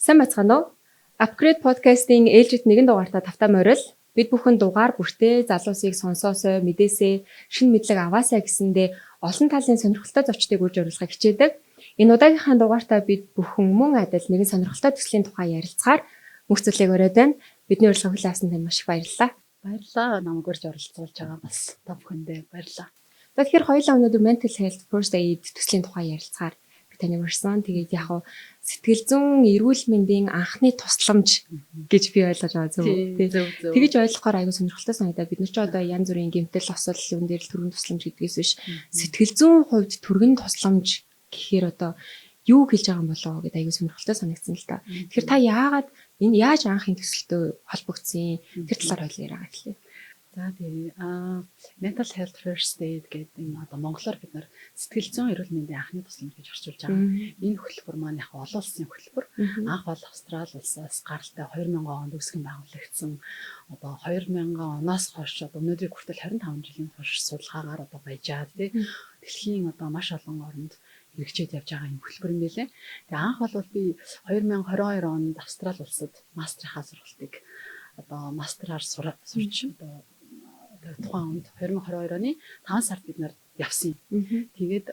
Сайн бацгаана уу? Upgrade podcast-ийн ээлжид нэгэн дугаартаа тавтаа морил. Бид бүхэн дугаар бүртээ залуусыг сонсоосоо мэдээсээ шинэ мэдлэг аваасаа гэсэндээ олон талын сонирхолтой зочдыг үрж оруулахыг хичээдэг. Энэ удаагийнхаа дугаартаа бид бүхэн мөн адил нэгэн сонирхолтой төслийн тухай ярилцахаар мөхцөлийг өрөөд байна. Бидний урилгыг хүлээсэн танд маш их баярлалаа. Баярлалаа. Намайг урьж оролцуулж байгаа бас та бүхэндээ баярлалаа. Тэгэхээр хоёулаа өнөөдөр mental health first aid төслийн тухай ярилцахаар таныг урьсан. Тэгээд яг хуу сэтгэл зүйн эрүүл мэндийн анхны тусламж гэж би ойлгож байгаа зөв. Тэгэж ойлгохоор аюул сонирхолтой санагдаа. Бид нар ч одоо янз бүрийн гэмтэл осол юун дээр л төрийн тусламж гэдгээс биш. Сэтгэл зүйн хувьд төрийн тусламж гэхээр одоо юу хэлж байгаа юм болоо гэдээ аюул сонирхолтой санагдсан л та. Тэгэхээр та яагаад энэ яаж анхын төсөлтөд холбогдсон тэр талаар ойлгоо яриагаа хэлээ. За тий. Mental health first aid гэдэг энэ одоо монголоор бид нар сэтгэл зүйн эрүүл мэндийн анхны тусламж гэж орчуулж байгаа. Энэ хөтөлбөр маань яг олон улсын хөтөлбөр. Анх бол Австрали улсаас гаралтай 2000 онд үүсгэн байгуулагдсан. Одоо 2000 оноос хойш одоо өнөөдрийг хүртэл 25 жилийн турш судалгаагаар одоо баяжаад тий. Дэлхийн одоо маш олон оронд хэрэгжээд явж байгаа юм хөтөлбөр юм байлээ. Тэгээ анх бол би 2022 онд Австрали улсад мастрынхаа сургалтыг одоо мастраар сурч одоо тухайн онд 2022 оны 5 сард бид нар явсан юм. Тэгээд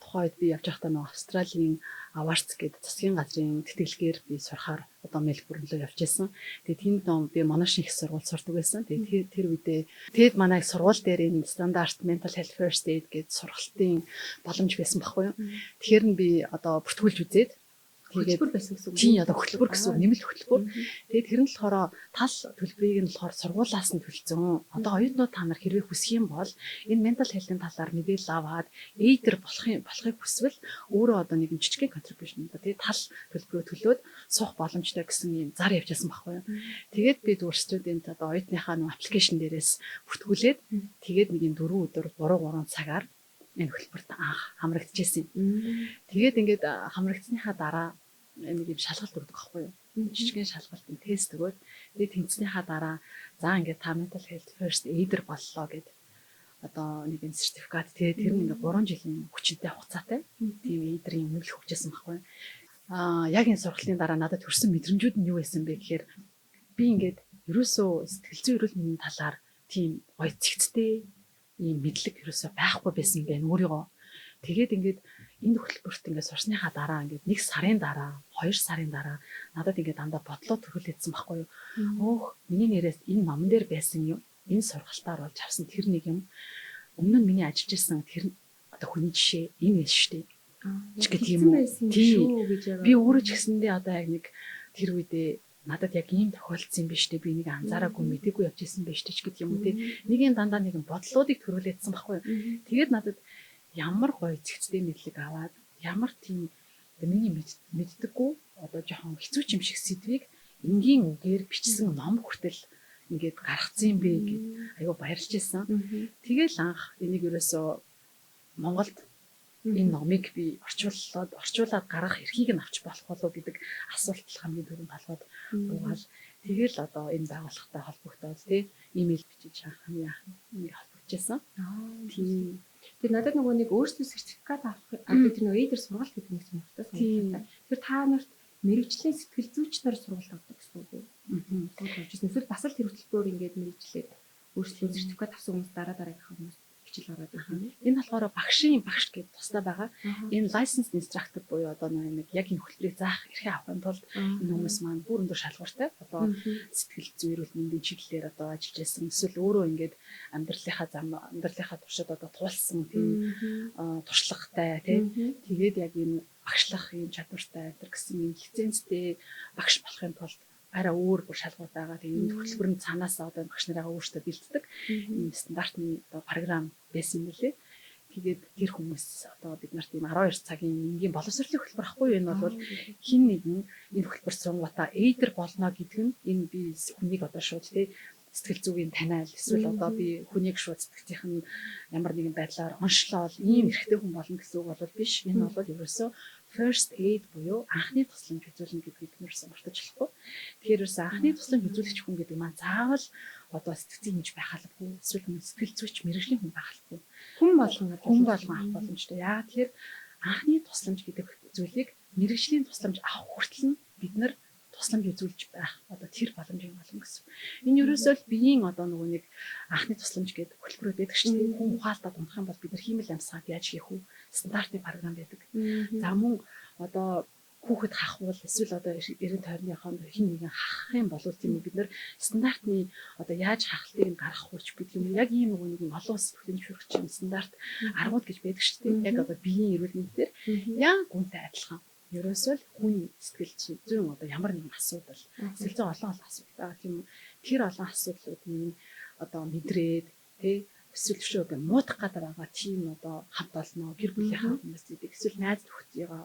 тухайн үед би явж байхдаа нөгөө Австралийн Awards гэдэг засгийн газрын тэтгэлгээр би сурахаар одоо Мельбурн руу явж байсан. Тэгээд тэнд би Monash их сургууль сурдаг байсан. Тэгээд тэр үедээ тэгэд манай сургууль дээр энэ стандарт mental health first aid гэдэг сургалтын боломж байсан байхгүй юу. Тэгэхээр нь би одоо бүртгүүлж үзээд хөтөлбөр байсан гэсэн үг. Тийм одоо хөтөлбөр гэсэн үг нэмэлт хөтөлбөр. Тэгээд тэр нь болохоор тал төлбөрийг нь болохоор сургуулаас нь төлсөн. Одоо оюутнууд та нар хэрвээ хүсэх юм бол энэ mental health-ийн талаар мэдээлэл аваад эйдэр болохыг хүсвэл өөрөө одоо нэг жижигхэн contribution тэгээд тал төлбөрөө төлөөд суух боломжтой гэсэн юм зар явьжсэн байхгүй юу. Тэгээд би зүгээр студент одоо оюутныхаа нэг аппликейшн дээрээс бүртгүүлээд тэгээд нэг юм 4 өдөр 3 цагаар энэ хөтөлбөрт анх хамрагдчихсэн юм. Тэгээд ингээд хамрагдсныхаа дараа нэг юм шалгалт өгдөг байхгүй юу. Жижигхэн шалгалтын тест өгөөд тэгээд тэнцснийхаа дараа за ингээд та mental health first aider боллоо гэд одоо нэг юм сертификат тэгээд тэр нь ингээд 3 жилийн хүчинтэй хугацаатай тийм aider-ийн өмнөх хөгжсөн байхгүй юу. Яг энэ сургалтын дараа надад төрсэн мэдрэмжүүд нь юу байсан бэ гэхээр би ингээд ерөөсөө сэтгэл зүйн эрүүл мэндийн талаар тийм гоё цэгцтэй ийм мэдлэг ерөөсөө байхгүй байсан юм байна өөрийгөө. Тэгээд ингээд энэ хөтөлбөрт ингээд сурсныхаа дараа ингээд 1 сарын дараа 2 сарын дараа надад ингээд дандаа бодлоо төрүүлээдсэн байхгүй юу. Өөх миний нэрээс энэ номон дээр байсан юм. Энэ сургалтаар болж авсан тэр нэг юм. Өмнө нь миний ажиллаж ирсэн тэр одоо хүний жишээ энэ биш шүү дээ. Гэдэг юм уу. Би өөрөө ч гэсэндээ одоо яг нэг тэр үедээ надад яг ийм тохиолдсон юм биш үү? Би нэг анзаараагүй мэдээгүй явж исэн биш үү гэдэг юм уу те. Нэг юм дандаа нэг бодлоодыг төрүүлээдсэн байхгүй юу. Тэгээд надад ямар гоё цэгцтэй мэдлэг аваад ямар тийм миний мэддэггүй одоо жоохон хэцүү юм шиг сэдвийг энгийн үгээр бичсэн ном хүртэл ингээд гаргацсан юм бэ гэд аюу баярлж байсан. Тэгэл анх энийг ерөөсөө Монголд энэ номыг би орчуулад гаргах эрхийг нь авч болох болов гэдэг асуулт хамгийн түрүүнд толгойд буугаад тэгэл одоо энэ байгууллагатай холбогдоод тий имэйл бичиж анхны нэг холбогдчихсан. Тийм. Тэгээд надад нөгөө нэг өөрсдөө сертификат авах тэр нөгөө эйдэр сургалт гэдэг нэг сонирхолтой санагдав. Тэр та нарт мэрэгжлийн сэтгэл зүйч нар сургалт авдаг гэсэн үг үү? Эсвэл бас л тэр хөтөлбөр ингээд мэрэгчлээд өөрсдөө сертификат авсан хүмүүс дараагийнхаа хүмүүс хичээл ороод байна. Энэ болохоор багш гэдэг тусдаа байгаа. Энэ licensed instructor буюу одоо нэг яг энэ хөтөлбөрийг заах эрхээ авахын тулд энэ хүмүүс маань бүр өндөр шалгууртай. Одоо сэтгэл зүйн эрүүл мэндийн чиглэлээр одоо ажиллаж байсан. Эсвэл өөрөө ингээд амьдралынхаа туршид одоо туулсан тийм туршлагатай тийм. Тэгээд яг энэ багшлах юм чадвартай тэр гэсэн юм лицензтэй багш болохын тулд арай өөр шалгууд байгаа. Тэгээд энэ хөтөлбөрийн цаанаас одоо багш нараа өөрсдөө бэлддэг ийм стандартны одоо програм байсан юм лээ. Тэгээд тэр хүмүүс одоо бид нарт ийм 12 цагийн энгийн боловсролын хөтөлбөр ахгүй юу? Энэ бол хин нэгэн энэ хөтөлбөр сунгуудаа эйдэр болно гэдэг нь энэ би хүнийг одоо шууд тий сэтгэл зүйн таниал эсвэл одоо би хүнийг шууд сэтгцийн ямар нэгэн байдлаар онцлол ийм эрхтэй хүн болно гэсэн үг бол биш. Энэ бол ерөөсөө first aid буюу анхны тусламж үзүүлнэ гэдгийг бид нэрсэн мартаж болохгүй. Тэгэхээр ерөөсөө анхны тусламж үзүүлэгч хүн гэдэг маань заавал одоо сэтгцийн хэмж байх албагүй. Эсвэл сэтгэл зүйч мэрэгжлийн хүн байх албагүй. Хүн болгон авах боломжтой. Яагаад тэгэхээр анхны тусламж гэдэг зүйлийг мэрэгжлийн тусламж авах хүртэл нь бид нар тусламж үзүүлж байх одоо тэр боломжийн болно гэсэн. Энэ ерөөсөө л биеийн одоо нөгөө нэг анхны тусламж гэдэг хөтөлбөрүүд байдаг шүү дээ. Хүн ухаалтад унах юм бол бид нар хиймэл амьсгаад яаж хийх вэ? Стандартны програм байдаг. За мөн одоо хүүхэд хахвал эсвэл одоо 90 тойрныхоо хин нэгэн хах юм бол тийм бид нар стандартны одоо яаж хахалтыг нь гаргах хүч бид юм яг ийм нөгөө нэг олон улс бүтээн зөвшөөрөгчийн стандарт аргууд гэж байдаг шүү дээ. Яг одоо биеийн эрүүл мэнд дээр яг үнтэй адилхан. Ерөөсөө л хүн сэтгэл зүйн одоо ямар нэгэн асуудал сэтгэл зүйн олон асуудал байгаа тийм тэр олон асуудлуудыг одоо мэдрээд тий эсвэл төвшөө муудах гадар байгаа тийм одоо хамт олно гэр бүлийнхаа хүмүүс гэдэг эсвэл найз нөхдөйгөө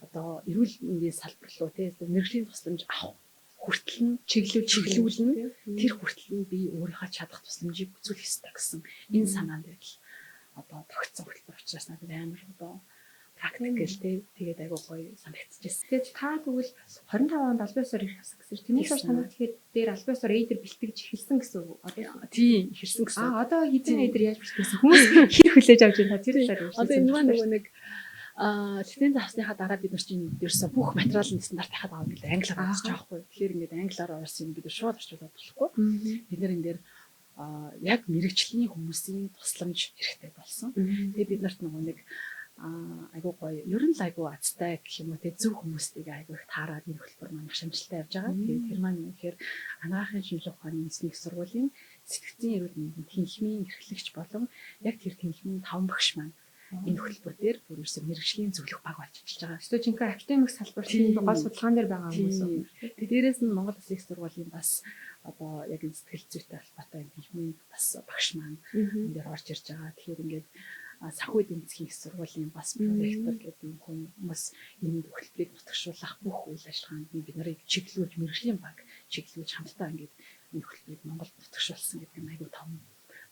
одоо эрүүл мэндийн салбар руу тий мэрэгжлийн тусламж авах хүртэл нь чиглүүлнэ тэр хүртэл нь би өөрийнхөө чадах тусламжийг үзүүлэх ёстой гэсэн энэ санаанд байдал одоо тогтсон хөтөлбөр учраас надад амар одоо практикэл тэгээд айгуу гоё санагдчихсэн. Тэгээд та тэгвэл 25 онд албан ёсоор ирэх гэсэн чинь тэрний хойш танах тэгэхээр дээр албан ёсоор эйдэр бэлтгэж эхэлсэн гэсэн үг. Одоо тийм эхэлсэн гэсэн. Одоо хэдэн эйдэр яаж бэлтгэсэн хүмүүс хэр хүлээж авч байна тэр талаар юу? Одоо энэ маань нөгөө нэг лиценз авсныхаа дараа бид нар чинь ерөөсө бүх материалын стандарт хаад авах гэдэг англиар авч байгаа байхгүй. Тэгэхээр ингээд англиар орсон юм бид нар шууд орчуулаад болохгүй. Бид нар энэ дээр яг мэрэгжлийн хүмүүсийн тусламж хэрэгтэй болсон. Тэгээд бид нарт нөгөө нэг айгуу гоё ер нь л айгуу азтай гэх юм уу те зөв хүмүүстийг айгуу их таараад энэ хөтөлбөр маань маш амжилттай явж байгаа. Тэгээд тэр маань үнэхээр анагаахын шинжилгээ ухааны үндэсний их сургуулийн сэтгцийн эрүүл мэндийн тэнхимийн эрхлэгч болон яг тэр тэнхимийн 5 багш маань энэ хөтөлбөр дээр бүр ерөөсөө мэрэгжлийн зөвлөх баг болж ажиллаж байгаа. Өөртөө жинхэнэ академик салбарын гол судалгаан дээр байгаа хүмүүс. Тэгээд дээрээс нь Монгол Улсын их сургуулийн бас одоо яг энэ сэтгэл зүйтэй холбоотой тэнхимийн бас багш маань энэ дээр орж ирж байгаа. Тэгэхээр ингээд санхүү эдийн засгийн их сургуулийн бас проректор гэдэг юм хүмүүс энэ хөтөлбөрийг нутагшуулах бүх үйл ажиллагаанд бид нарыг чиглүүлж мэрэгжлийн баг чиглүүлж хамтдаа ингээд энэ хөтөлбөрийг Монголд нутагшуулсан гэдэг нь айгүй том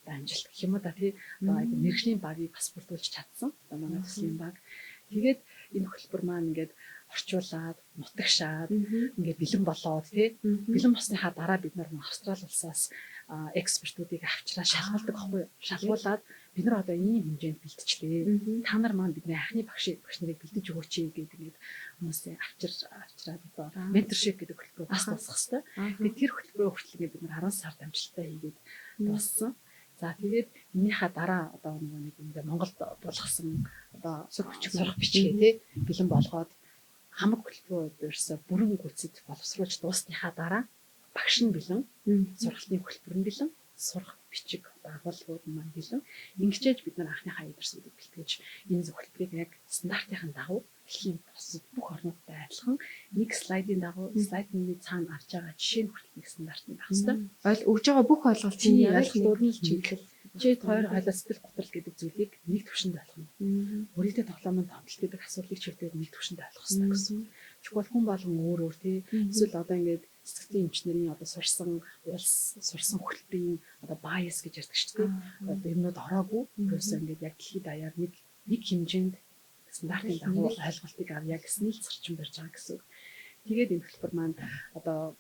амжилт гэх юм уу да тий одоо айгүй мэрэгжлийн багийг бас бүрдүүлж чадсан одоо манай төслийн баг. Тэгээд энэ хөтөлбөр маань ингээд орчуулад нутагшаад ингээд бэлэн болоод тий бэлэн болсныхаа дараа бид нар Австрали улсаас экспертүүдийг авчраа шалгалдаг аахгүй шалгуулад бид нар одоо ийм хэмжээнд бэлтжлээ. Та нар маань бидний анхны багш нарыг бэлдэж өгөөч гэдэг ингээд хүмүүсээ авчраад одоо менторшип гэдэг хөтөлбөрөөр бас дуусгах хэрэгтэй. Тэгээд тэр хөтөлбөрөө хүртэл ингээд бид нар 10 сард амжилттай хийгээд дууссан. За тэгээд энийхээ дараа одоо нэг ингээд Монголд болгосон одоо сурах бичгээ тий бэлэн болгоод хамаг хөтөлбөрөөр ерөөсө бүрэн гүйцэд боловсруулж дуусныхаа дараа багш нь бэлэн сургалтын хөтөлбөр нь бэлэн сурах бичиг агуулгууд маань бэлэн ингэжээж бид нар анхныхаа эдэрсүүдийг бэлтгэж энэ зөвхөлбөрийг яг стандартын дагуу дэлхийн бүх орнуудтай адилхан нэг слайдын дагуу слайдны цаана авч байгаа жишээ нь хүртэл нэг стандартны байх хэвээр өгж байгаа бүх ойлголтын ялгалтууд нь чиглэл чид хоёр хойлоо сэтгэл готрол гэдэг зүйлийг нэг төвшөнд ойлгох нь өөрийнхөө тоглоомын томчлт гэдэг асуудлыг чивдээ нэг төвшөнд ойлгох хэрэгтэй гэсэн. Чигвэл хүн болгон өөр өөр тий эсвэл одоо ингээд сэтгэлийн эмчнэрийн одоо сурсан хөтөлбөрийн одоо bias гэж ярьдаг шүү дээ. Одоо юмнууд ороогүй ерөөсөө ингээд яг дэлхийд даяар нэг хэмжээнд стандартын дагуу ойлголтыг авъя гэсэн л зарчим барьж байгаа гэсэн. Тэгээд энэ хөтөлбөр маань одоо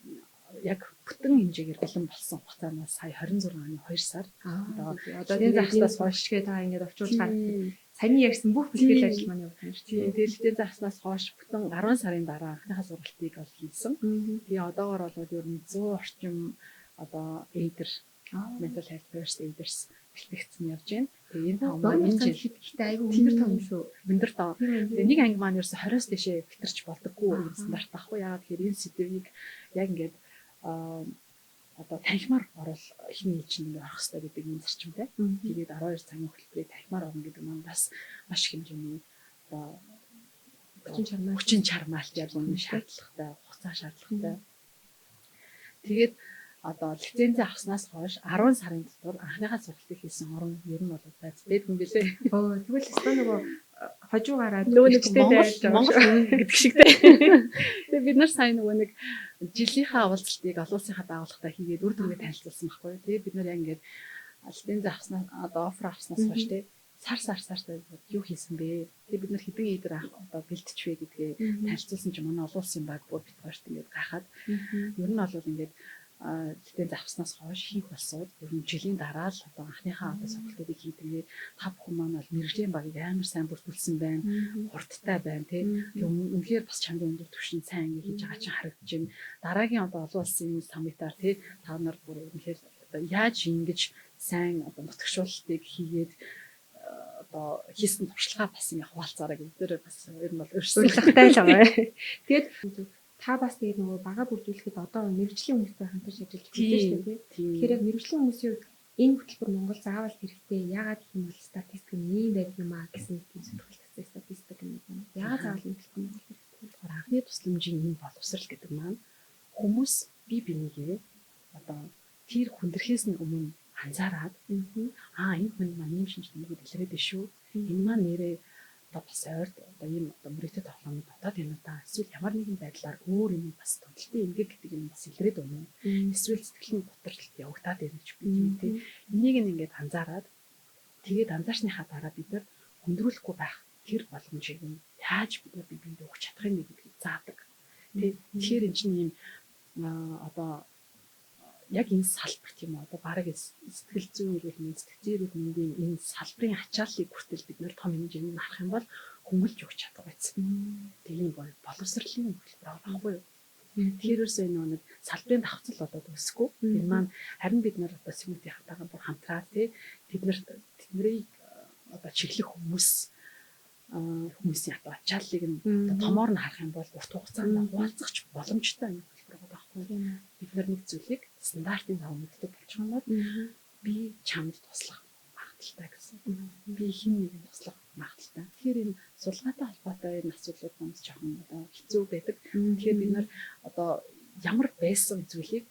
яг бүтэн хэмжээгээр бэлэн болсон хугацаанаас сая 26 оны 2 сар одоо энэ загснаас хойш та ингээд овчуулж гаргасан. Саяны ярьсан бүх бэлтгэл ажил маань явагдана шүү дээ. Дэлгэцэн загснаас хойш бүтэн 10 сарын дараа анхныхаа сургалтыг ол хийсэн. Тэгээ одоогоор бол ер нь 100 орчим одоо эйдэр mental health first aiders бэлтгэгдсэн явж байна. Тэгээ энэ том маань энэ жил ихтэй айгүй өндөр том шүү. Өндөр тоо. Тэгээ нэг анги маань ерөөсө 20-с дэшээ бэлтэрч болдоггүй юм стандарт байхгүй. Яагаад тэгэхээр энэ сэдвийг яг ингээд одоо танхимаар орол эхний ээлжинд ингээд орох хэрэгтэй гэдэг энэ зарчимтай. Тэгээд 12 цагийн хөтөлбөрийг танхимаар орно гэдэг нь бас маш их хэмжээний одоо хүчин чармаалт яг үнэ шаардлагатай, хугацаа шаардлагатай. Тэгээд одоо лицензээ авснаас хойш 10 сарын дотор анхныхаа сургалтыг хийсэн орн ер нь бол байдгүй юм билээ. Тэгвэл өстөө нөгөө хожуу гараад нөгөө нэгтэй Монгол гэдэг шигтэй. Тэгээ бид нар сайн нөгөө нэг жилийнхаа уулзалтыг олон улсынхаа байгууллагатай хийгээд үр дүнгээ танилцуулсан байхгүй. Тэгээ бид нар яг ингээд лицензээ авснаас одоо оффер авснаас хойш тий сар юу хийсэн бэ? Тэгээ бид нар хэдэн эдэр одоо бэлтчихвэ гэдгээ танилцуулсан чинь манай олон улсын баг бүр бид хоёрт ингээд гахаад ер нь бол ингээд Тэгтээ завснаас хойш хийх болсод ер нь жилийн дараа л одоо анхныхаа одоо сонголтуудыг хийдгээ та бүхэн маань бол мэрэгжлийн багийг амар сайн бүрдүүлсэн байна. Хурдтай байна тий. Үнэхээр бас чанарын өндөр түвшин сайн ингэ хийж байгаа чинь харагдаж байна. Дараагийн одоо олон улсын саммитаар тий та нар бүр үнэхээр одоо яаж ингэж сайн одоо нутагшуулалтыг хийгээд одоо хийсэн туршлагаа бас ингэ хуваалцаараа гэдэг дээр бас ер нь бол өрсөлдөхтэй л байгаа. Тэгээд та бас тэгээд нөгөө бага бүрдүүлэхэд одоо мэрэгжлийн хүмүүстэй хамтарч ажиллаж байгаа шүү дээ тий. Тэгэхээр яг мэрэгжлийн хүмүүсийн хувьд энэ хөтөлбөр Монгол заавал хэрэгтэй. Яагаад гэх юм бол статистик нь ийм байдаг юм аа гэсэн тийм сонирхолтой статистик юм байна. Яагаад заавал энэ хөтөлбөр Монгол хэрэгтэй? Анхны тусламжийн энэ боловсрал гэдэг маань хүмүүс бие бинийгээ одоо тэр хүндрхээс нь өмнө анзаараад энэ хүн маань ийм шинж тэмдгүүд илрээд байна шүү. Энэ маань нэрээ одоо бас ойр одоо ийм одоо мөрөгтэй тоглоомд одоо тийм удаа эсвэл ямар нэгэн байдлаар өөр юм бас томлтын эмгэг гэдэг юм бас илрээд байна. Эсвэл сэтгэлийн готролд явагдаад байна гэж бид юм тий. Энийг ингээд анзаараад тэгээд анзаарсныхаа дараа бид нар хүндрүүлэхгүй байх тэр боломжийг нь яаж бид нар бие биендээ өгч чадах юм гэдгийг заадаг. Тий. Тэгэхээр энэ чинь ийм одоо яг энэ салбар тийм одоо бараг сэтгэл зүйн эрүүл мэндийн сэтгцийн эрүүл мэндийн энэ салбарын ачааллыг хүртэл бид нэр том хэмжээнд харах юм бол хөнгөлж өгч чаддаг байсан. Тийм боловсролын хөтөлбөр байхгүй юу? Тэрөөсөө энэ нэг салбарын давхцал болоод өсөхгүй. Энэ маань харин бид нар одоо Симэтийн хатаага бүр хамтраа тий тэднийг одоо чиглэх хүмүүсийн одоо ачааллыг нь томоор нь харах юм бол урт хугацаанд хуваалцах боломжтой юм байгаа байхгүй. Бид нар нэг зүйлийг стандартын дагуу мэддэг болж байгаа юм бол би чамд туслах магадaltaй гэсэн. Би хэн нэгэн туслах магадaltaй. Тэгэхээр энэ сулгаатай холбоотой энэ асуудлууд маань жоохон одоо хэцүү байдаг. Тэгэхээр бид нар одоо ямар байсан зүйлийг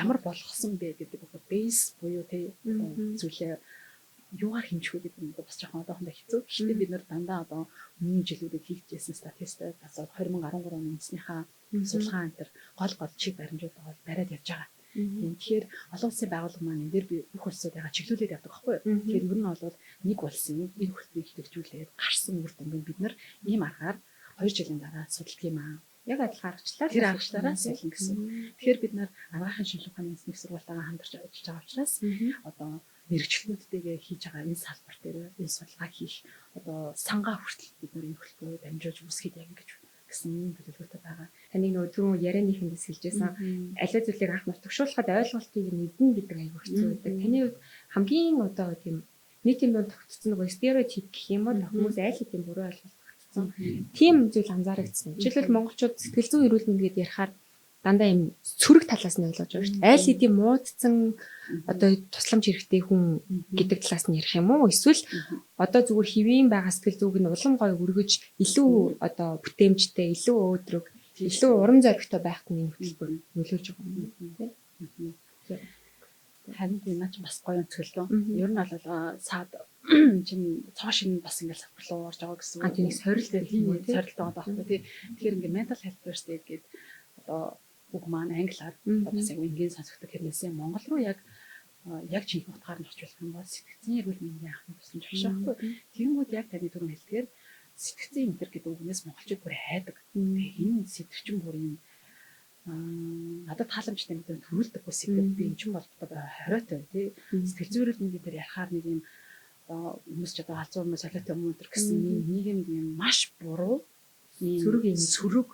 ямар болгосон бэ гэдэг бейс буюу тий зүйлээ юугаар хэмжих вэ гэдэг нь бас жоохон одоохондоо хэцүү. Гэхдээ бид нар дандаа одоо өмнө жилүүдэд хийгдсэн статистик бас 2013 оны үндэснийхээ судалгаа энэ төр гол чиг баримжууд байгаа бариад явж байгаа. Тэгэхээр олон улсын байгууллага маань энэ дээр би бүх улсуудаа чиглүүлээд явдаг байхгүй юу? Тэгэхээр ер нь бол нэг улсын энэ хөтөлбөрийг хэрэгжүүлээд гарсан үр дүнг бид нар ийм аргаар 2 жилийн дараа судалдаг юм аа. Яг адилхан аргачлалаар тэр аргачлалаараа сэлэн гэсэн. Тэгэхээр бид нар агаахын шинжилгээ ухааны эзний сургуультайгаа хамтарч ажиллаж байгаа учраас одоо мэрэгчлүүдтэйгээ хийж байгаа энэ салбар дээр энэ судалгаа хийх одоо сангаа хүртэл бид нар энэ хөтөлбөрөөр дамжуулж үсгээд яг гэж гэсэн төлөвлөгөөтэй байгаа. Таныг нөгөө түрүү ярианыхэндээс хэлжсэн аливаа зүйлийг анх нутагшуулахад ойлголтыг мэднэ гэдэг аягүй хэцүү байдаг. Таны хувьд хамгийн одоо тийм нийтийн дунд тогтцсон нөгөө стереотип гэх юм бол хүмүүс айл хэдийн буруу ойлголт тогтцсон. Тийм зүйл анзаарэгдсэн. Жишээлбэл монголчууд сэтгэл зүйн эрүүл мэнд гэдээ ярихаар дандаа юм сөрөг талаас нь ойлгож байгаа шүү дээ. Айл хэдийн муудсан одоо тусламж хэрэгтэй хүн гэдэг талаас нь ярих юм уу? Эсвэл одоо зүгээр хэвийн байгаа сэтгэл зүг нь улам гоё өргөж илүү одоо бүтээмжтэй, илүү өөдрөг, илүү урам зоригтой байхад нь энэ хөтөлбөр нөлөөлж байгаа юм тий. Харин тийм наач бас гоё өнцгөлөө. Ер нь бол саад чинь цааш нь бас ингээл савхлуу орж байгаа гэсэн үг. Тэнийг сорилт тийм үү? Сорилттой байгаа байхгүй тий. Тэгэхээр ингээд mental health first aid гэдэг одоо үг маань англиар бас яг энгийн сонсогддог хэрнээсээ Монгол руу яг жинхэнэ утгаар нь орчуулах юм бол сэтгцийн эрүүл мэндийн анхны тусламж багшаахгүй. Тэнгүүд яг таны түрүү хэлдгээр сэтгцийн энтер гэдэг үгнээс монголчууд бүр хайдаг. Энэ сэтгчин бүр юм надад тааламжтай мэдээ төрүүлдэггүй сэдв би энэ ч бол хориотой тий. Сэтгэл зүйн эрүүл мэндийн дээр ярахаар нэг юм хүмүүс ч одоо галзуу хүмүүс солиотой юм өнтер гэсэн нийгэмд юм маш буруу сөрөг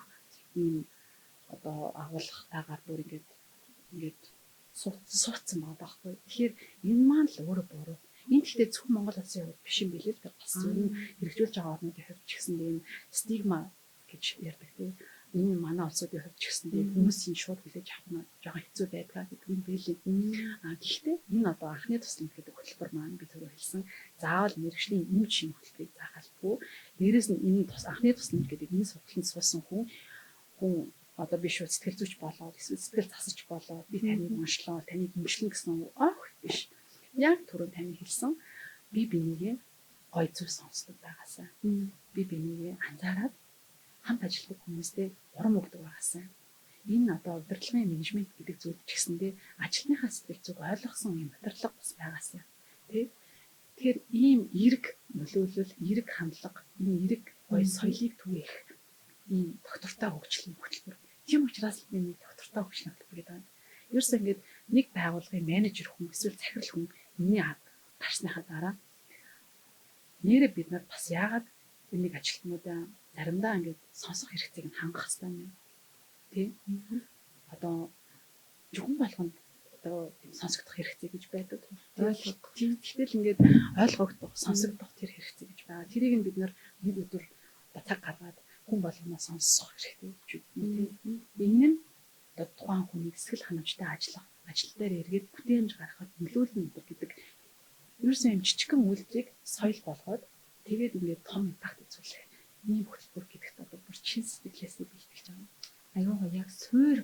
ийм одоо агуулгатайгаар бүр ингээд суудсан байгаа байхгүй. Тэгэхээр энэ маань л өөрөө буруу. Энэ гэхдээ зөвхөн Монгол улсын хувьд биш юм билээ л бас зөвхөн хэрэгжүүлж байгаа орнуудын хувьд ч гэсэн ийм стигма гэж ярьдаг тийм. Энэ манай улсуудын хувьд ч гэсэн тийм хүмүүсийн шууд хүлээж авах нь жоохон хэцүү байдаг гэдэг юм билээ. Гэхдээ энэ одоо анхны тусламж гэдэг хөтөлбөр маань би түрүү хэлсэн заавал мэрэгжлийн эм шин хөтөлбөрийг заахалгүй. Дээрээс нь энэ анхны тусламж гэдэг энэ сургалтанд суусан хүн одоо би шууд сэтгэл зүйч болоод эсвэл сэтгэл засаж болоод би таныг уншлаа, таныг имжлэн гэсэн биш. Яг түрүү таны хэлсэн би бинийгээ гой зүйл сонсдог байгаасаа. Би бинийгээ анзаараад хамт ажилладаг хүмүүстэй урам өгдөг байгаасаа. Энэ одоо удирдлагын менежмент гэдэг зүйл ч гэсэндээ ажилтныхаа сэтгэл зүг ойлгосон юм бодлого бас байгаасаа. Тэгэхээр ийм эрг нөлөөлөл, эрг хандлага, энэ эрг гой соёлыг түгээх ийм доктортой хөгжлийн хөтөлбөр. Тийм учраас би нэг доктортой хөгжлийн хөтөлбөр гэдэг. Ерөөсөө ингээд нэг байгууллагын менежер хүн эсвэл захирал хүн энэний гарсныхаа дараа нэрээ бид нар бас яагаад энийг ажилтнуудаа заримдаа ингээд сонсох хэрэгцээг нь хангах хэрэгтэй юм. Тэ? Одоо зөвхөн болгонд одоо сонсогдох хэрэгцээ гэж байдаг. Тэгтэл ингээд ойлгогдох, сонсогдох тэр хэрэгцээ гэж байгаа. Тэрийг нь бид нар нэг өдөр цаг гаргаад хүн болгоноос сонсох хэрэгтэй гэж үү. Энэ нь одоо тухайн хүний эсгэл ханамжтай ажил дээр эргээд бүтээмж гаргахад нөлөөлнө гэдэг. Ерөөсөө юм жижигхэн үйлдэлийг соёл болгоод тэгээд ингээд том импакт үзүүлэх. Ийм хөтөлбөр гэдэгт одоо бүр чин сэтгэлээсээ бэлтгэж байгаа. Аюу гоо яг суур.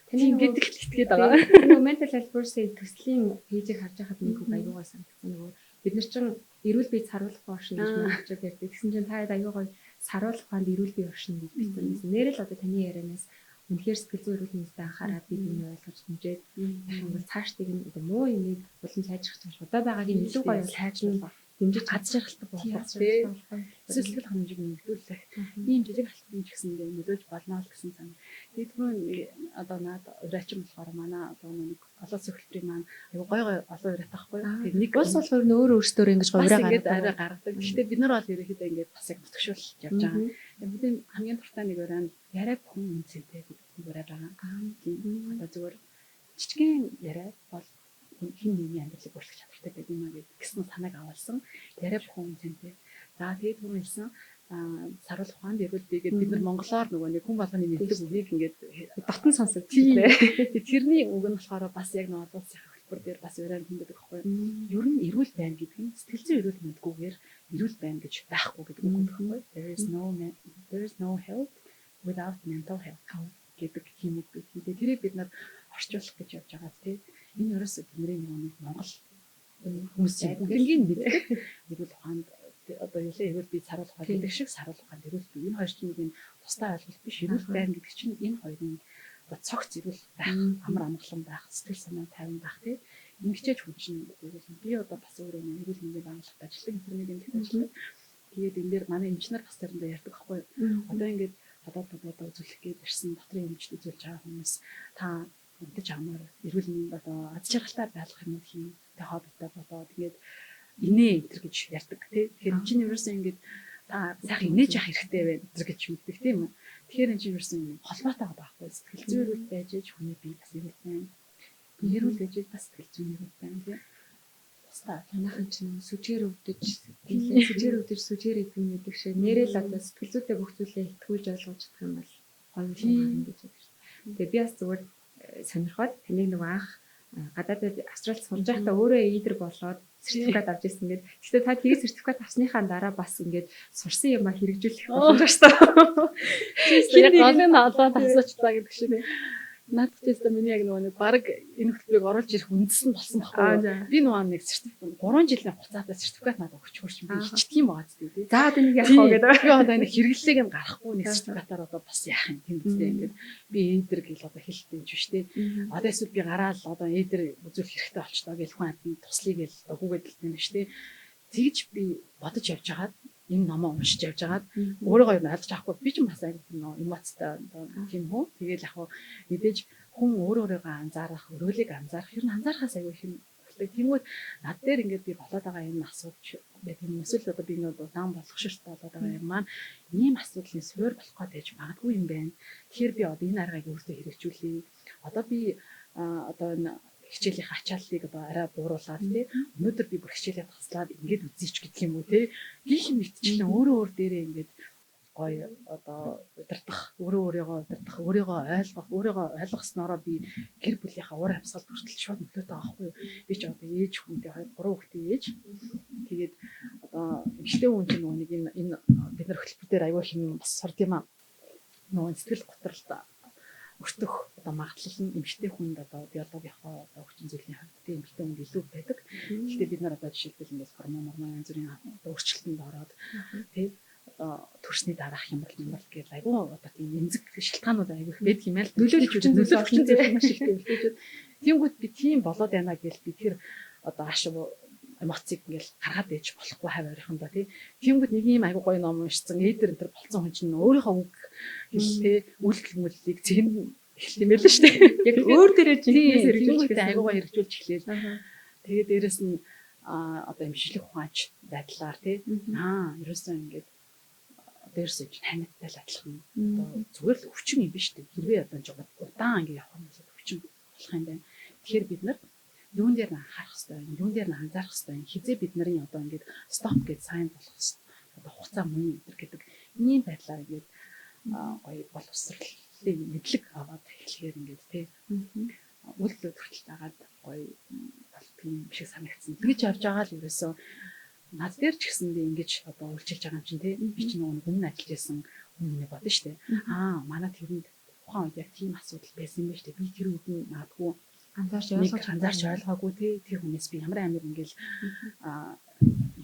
Таны ингээд их итгээд байгаа. Нөгөө mental health first aid төслийн пэйжийг харж байхад нэг аюугаа санагдсан. Нөгөө бид нар чинь эрүүл бие саруулах оршин гэж мэдчихэж ярьдаг. Тэгсэн чинь та аюугаа саруулах хаанд эрүүл бие оршин гэж бичсэн. Нэрэл одоо таны ярианаас үнэхээр сэтгэл зүйн эрүүл мэндэд анхаарал бид энэ ойлгож хэмжээд бол цаашдыг нь одоо муу юмыг болон сайжрах гэж удаа байгаагийн илүү гоё сайжруулах дэмжиж аз жаргалтай болох тийм сэтгэл ханамжийг нэмэгдүүлэх ийм жижиг алтан ч гэсэндээ нөлөөж болно л гэсэн зам. Тэгвэл одоо наад урайчин болохоор манай одоо нэг олон зөвхөлтрийн маань аюу гой олон урайт байхгүй. Тэгээд нэг улс болохоор нөөр өөрсдөө ингэж гоё урай гаргадаг. Гэхдээ бид нар бол ерөөхдөө ингэж бас яг нутгшуулж явж байгаа. Бидний хамгийн дуртай нэг урай нь яриа бүхэн үнцэнтэй гэдэг урай байгаа. Тийм одоо зүгээр жижигхэн яриа бол хин нэгний амьдралыг өөрчлөх чадвартай гэдэг юм аа гэсэн санааг авалсан яриа бүхэн үнцэнтэй. За тэгээд түрүү хэлсэн саруулах ухаанд эрүүл бие гэдэг бид нар монголоор нөгөө нэг хүн болгоны мэддэг үгийг ингээд дотн сонсдог тийм. Тэрний үг нь болохоор бас яг нэг улсын хөтөлбөр дээр бас урайнд хөндөг байхгүй юу? Ер нь эрүүл байна гэдэг нь сэтгэл зүйн эрүүл мэндгүйгээр эрүүл байна гэж байхгүй гэдэг үг байхгүй юу? There is no health without mental health гэдэг юм үг гэдэг. Тэрийг бид нар орчуулах гэж явж байгаа тийм. Энэ ерөөсөө бидний нэг монгол хүмүүсийн бүгднийг мэддэг эрүүл ухаанд одоо юу л эрүүл бие саруулах гэдэг шиг саруулах ухаанд эрүүл бие энэ хоёр чинь нэг тусдаа ойлголт биш. Эрүүл байна гэдэг чинь энэ хоёрын цогц эрүүл байх, амар амгалан байх, сэтгэл санаа тайван байх тийм. Ингэчээж хүн чинь би одоо бас өөрөө эрүүл мэндийн байгууллагад ажилладаг интернет эмнэлэгт ажилладаг. Тэгээд энэ дээр манай эмчнэр бас тэрэндээ ярьдаг байхгүй юу? Одоо ингээд гадаадуудаа үзүүлэх гээд ирсэн дотрын эмчд үзүүлж байгаа хүмүүс та мэдээж амар эрүүл мэнд одоо аз жаргалтай байх юм уу тэг хоббитой болоо тэгээд инээ энэ гэж ярьдаг тий. Тэгэхээр чинь ерөөсөө ингээд та сайхан инээж явах хэрэгтэй байна гэж мэддэг тийм үү. Тэгэхээр энэ чинь ерөөсөө холбоотой байхгүй сэтгэл зүйн эрүүл байж ээж хүний бие бас эрүүл байна. Эрүүл байж ээж бас сэтгэл зүйн эрүүл байна тий. Тусдаа танайхан чинь сүжээр өвдөж сүжээр өвдөж сүжээр идэв гэдэг шиг нэрэл одоо сэтгэл зүйтэй бүх зүйлээ итгүүлж ойлгож чадах юм бол гоё юм гэж байна. Тэгээ би бас зүгээр сонирхоод таныг нэг анх гадаадд Австралид сурж байхдаа өөрөө эйдэр болоод сертификат авч ирсэн гэдэг. Гэхдээ та тэгээд сертификат авсныхаа дараа бас ингээд сурсан юмаа хэрэгжүүлэх боломжтой шүү дээ. Яг гол нь олоод асуучлаа гэдэг шиг. Наадах тест миний яг нөгөө нэг баг энэ хөтөлбөрийг оруулж ирэх үндэс нь болсон байхгүй. Би нөгөө нэг сертификат 3 жилийн хугацаатай сертификат надад өгч хөрч би хичдэг юм байгаа зү тий. За одоо нэг яах вэ гэдэг. Би одоо энэ хэрэглээг нь гаргахгүй нэг сертификатаар одоо бас яах юм тэмцээ ингээд би эдэр гэл одоо хэлдэг юм шүү дээ. Одоо эсвэл би гараал одоо эдэр үзүүлэх хэрэгтэй болчлоо гэл хүн амт туслая гэл хүүгээд л юм шүү дээ. Тэгж би бодож явж хагаад энэ номоо уншиж явж байгаад өөрөө ойлгож авахгүй би ч бас айгүй эмоцтой тийм үү. Тэгээл яг хуу мэдээж хүн өөрөөрөө анзаарах, өрөөлийг анзаарах, ер нь анзаарахаас айгүй их юм. Тиймүүд над дээр ингээд би болоод байгаа юм асууж байдаг юм. Эсвэл одоо би нэг удаан болох ширт болоод байгаа юм маань ийм асуудлын суурь болох гэж магадгүй юм байна. Тэгэхээр би одоо энэ аргыг өөртөө хэрэгжүүлье. Одоо би одоо энэ хичээлийн ачааллыг одоо арай бууруулаад тий өнөөдөр би бүр хичээлээ таслаад ингээд үзьеч гэдэг юм уу тий гих мэдчихлээ өөр дээрээ ингээд гоё одоо удирдах өөрийгөө ойлгосноороо би гэр бүлийнхаа уур амьсгал хүртэл шууд нөлөөтэй байгаа байхгүй юу би ч одоо ээж хүнтэй 2 3 хүүхдээ ээж тэгээд одоо эмэгтэй хүн чинь нэг энэ бид нар хөтөлбөр дээр аягүй хэм бас сурд юм аа нөгөө сэтгэл готролтой өртөх одоо магадлал нь эмэгтэй хүнд одоо биологийнхоо одоо хүчин зүйлийн хувьд тийм эмэгтэй хүнд илүү байдаг. Гэхдээ бид нар одоо жишээлбэл ингээд гормон янз бүрийн одоо өөрчлөлтөнд ороод тийм одоо төрсний дараах хямрал гэх айгүй одоо тийм эмзэг шалтгаанууд айгүй их байдаг юм аа л нөлөөлж хүчин зүйл маш их төвлөж. Тиймгүүд би тийм болоод байна гэж би тэр одоо ашиг эмоцийг ингээл гаргаад ээж болохгүй хав орихондоо тиймгүүд нэг юм айгүй гоё ном уншсан эдэр энэ болцсон хүн чинь өөрийнхөө үг хэлтэй үйлдэл мөллийг зэн тийм ээ л шүү дээ. Яг өөр дээрээ жинхэнээс хэрэгжүүлж айгуугаа хэрэгжүүлж эхлэв. Тэгээд дээрэс нь одоо имшилэг ухаанч байдлаар тий ерөөсөө ингээд дээрс иж танигтай л адилхан одоо зүгээр л өвчин юм биш үү? Хэрвээ одоо жоо удаан ингээд явах юм бол өвчин болох юм байна. Тэгэхээр бид нар юун дээр нь анхаарах хэрэгтэй, юун дээр нь анзаарах хэрэгтэй, хизээ бид нарын одоо ингээд стоп гэж сайн болох одоо хугацаа мөн гэдэг ийм байдлаар ингээд гоё боловсролын мэдлэг аваад эхлэхээр ингээд тий үйл төрөлт дагаад гоё болтго юм шиг санагдсан. Тэгж явж байгаа л ерөөсөө над дээр ч гэсэн би ингэж одоо үйлчилж байгаа юм чинь тий би ч нөгөө өмнө ажиллаж байсан хүн нэг бодно шүү дээ. Манай тэрэнд тухайн үед яг тийм асуудал байсан юм байна шүү дээ. Би тэр үед нь магадгүй анзаарч ойлгоогүй тий тэр хүнээс би ямар амир ингээл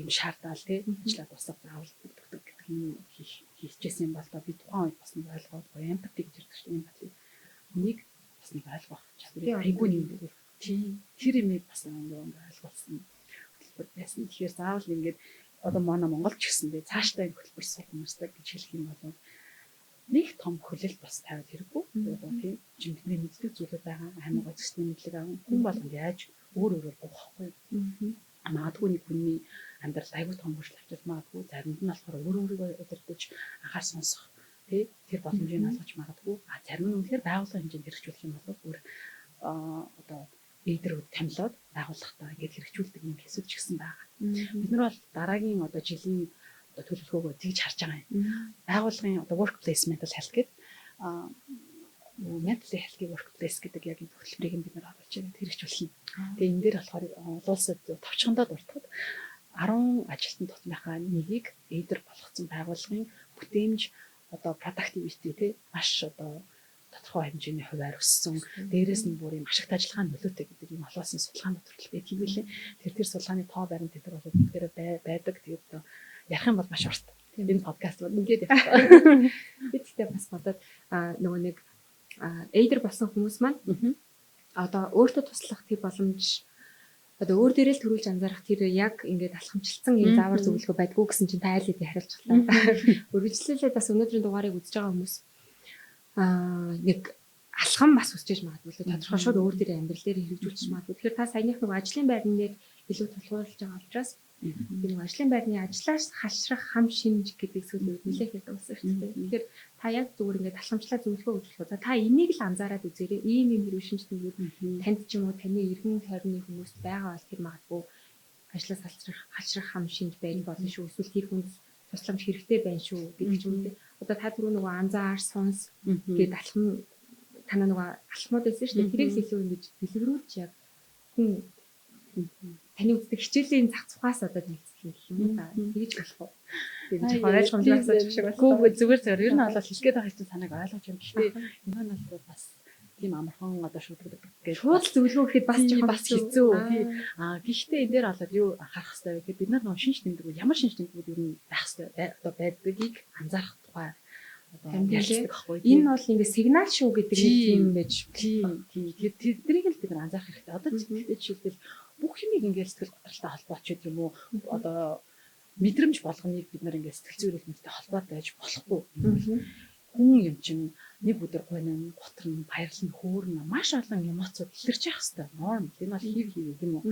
юм шаардаад тий ажиллаад босоод заавал гэдэг юм хийчихсэн юм бол та би тухайн үед бас нэг ойлгоод гоё эмпати гэж ирдэг шүү дээ. Эмпати хүнийг бас нэг ойлгох чадварыг айгүй юм дээр тий тэр юм бас ингээд ойлгуулсан хөтөлбөр байсан. Тэгэхээр заавал ингээд одоо манай Монголч гэсэн дээ цаашдаа энэ хөтөлбөр сурах хүмүүстэй гэж хэлэх юм бол нэг том хөлөлт бас тавиад хэрэггүй. Одоо тийм жимтний мэддэг зүйлүүд байгаа. Хамаагүй зэсний мэдлэг авах хүн болгонд яаж өөрөөр гоохохгүй. Магадгүй нэг хүний амьдрал айгүй том хөршил авчиж магадгүй заримд нь болохоор өөрөөрөө удирдах анхаар сонсох тий тэр боломжийг олгож магадгүй. Зарим нь үнэхээр байгууллагын хэмжээнд хэрэгжүүлэх юм бол өөр одоо лидерүүд томилоод байгууллагатаа ингэж хэрэгжүүлдэг юм хэсэг ч гэсэн байгаа. Бид нар бол дараагийн одоо жилийн одоо төлөвлөгөөгөө тэгж харж байгаа юм. Байгууллагын одоо workplace mental health гэдэг mental health-ийн workplace гэдэг яг энэ хөтөлбөрийг бид нар оруулж байгаа хэрэгжүүлсэн. Тэгээ энэ дээр болохоор олон улсад товчхондоо дуртахад 10 ажилтны тутмынхаа нэгийг лидер болгоцсон байгууллагын бүтээмж одоо productivity тий маш одоо тодорхой хэмжээний хувиар өссөн. Дээрээс нь бүр юм ашигт ажиллагааны нөлөөтэй гэдэг юм олоосон судалгааны төрөл байдаг юм билээ. Тэр судалгааны тоо баримт дээр бол бүгдээрээ байдаг. Тэгээд одоо ярих юм бол маш урт. Энэ подкаст бол ингээд явах. Би тэгтээ бас бодоод нөгөө нэг эйдер болсон хүмүүс маань одоо өөртөө туслах тэр боломж одоо өөр дээрээ л төрүүлж анзаарах тэр яг ингээд алхамжилсан юм заавар зөвлөгөө байдгүй гэсэн чинь та айл хэдий хариулчихлаа. Үргэлжлүүлээд бас өнөөдрийн дугаарыг үзэж байгаа хүмүүс нэг алхам бас үсчиж магадгүй л тодорхой шууд өөр дээрээ амьдрал дээр хэрэгжүүлчих магадгүй. Тэгэхээр та саяных нэг ажлын байрны дээр илүү тулгуурлаж байгаа учраас би нэг ажлын байрны ажлаас халшрах хам шинж гэдэг зүйлүүд нэлээд их дуусах хэрэгтэй. Тэгэхээр та яг зүгээр ингээд алхамжлаа зөвлөгөө өгөх үү. Та энийг л анзаараад үзээрэй. Ийм юм хэрэг шинж тэмдгүүд танд ч юм уу таны эргэн тойрны хүмүүст байгаа бол тэр магадгүй ажлаас халшрах хам шинж байж болно шүү. Эсвэл тэр хүнд тусламж хэрэгтэй байна шүү гэдэг ч юм уу. Одоо та түрүү нөгөө анзаар сонс гэдэг алхам танаа нөгөө алхмууд байсан шүү дээ. Тэрийг л илүү ингэж дэлгэрүүлж яг хүн таны үздэг хичээлийн зах цухаас одоо нэгтгэх юм да. Тэгэж болох уу? Тэгж ойлгомжтой асууж шиг байна. Гүү зүгээр ер нь бол хэлгээд байгаа хэвчээ санааг ойлгож юм гэхдээ энэ нь бол бас тийм амархан одоо шүтгдэг гэж шууд зөвлөгөө гэхэд бас хэцүү тий. Гэхдээ энэ дээр болоод юу анхаарах хэрэгтэй вэ гэхээр бид нар нөгөө шинж тэмдгүүд ямар шинж тэмдгүүд ер нь байх хэрэгтэй одоо байдгийг анзаарах тухай ярьдаг байхгүй. Энэ бол ингээ сигнал шүү гэдэг юм байж. Тэрийг л бид нар анзаарах хэрэгтэй. Одоо жишээлбэл бүх юмыг ингээ сэтгэл готролтой холбооч гэдэг юм уу? Одоо мэдрэмж болгоныг бид нар ингээ сэтгэл зүйн хэлбэртэй холбоотой байж болохгүй. Хүн юм чинь нэг өдөр гойно, готрно, баярлна, хөөрнө маш олон эмоцууд илэрч явах хэрэгтэй. Норм. Энэ бол хив юм уу?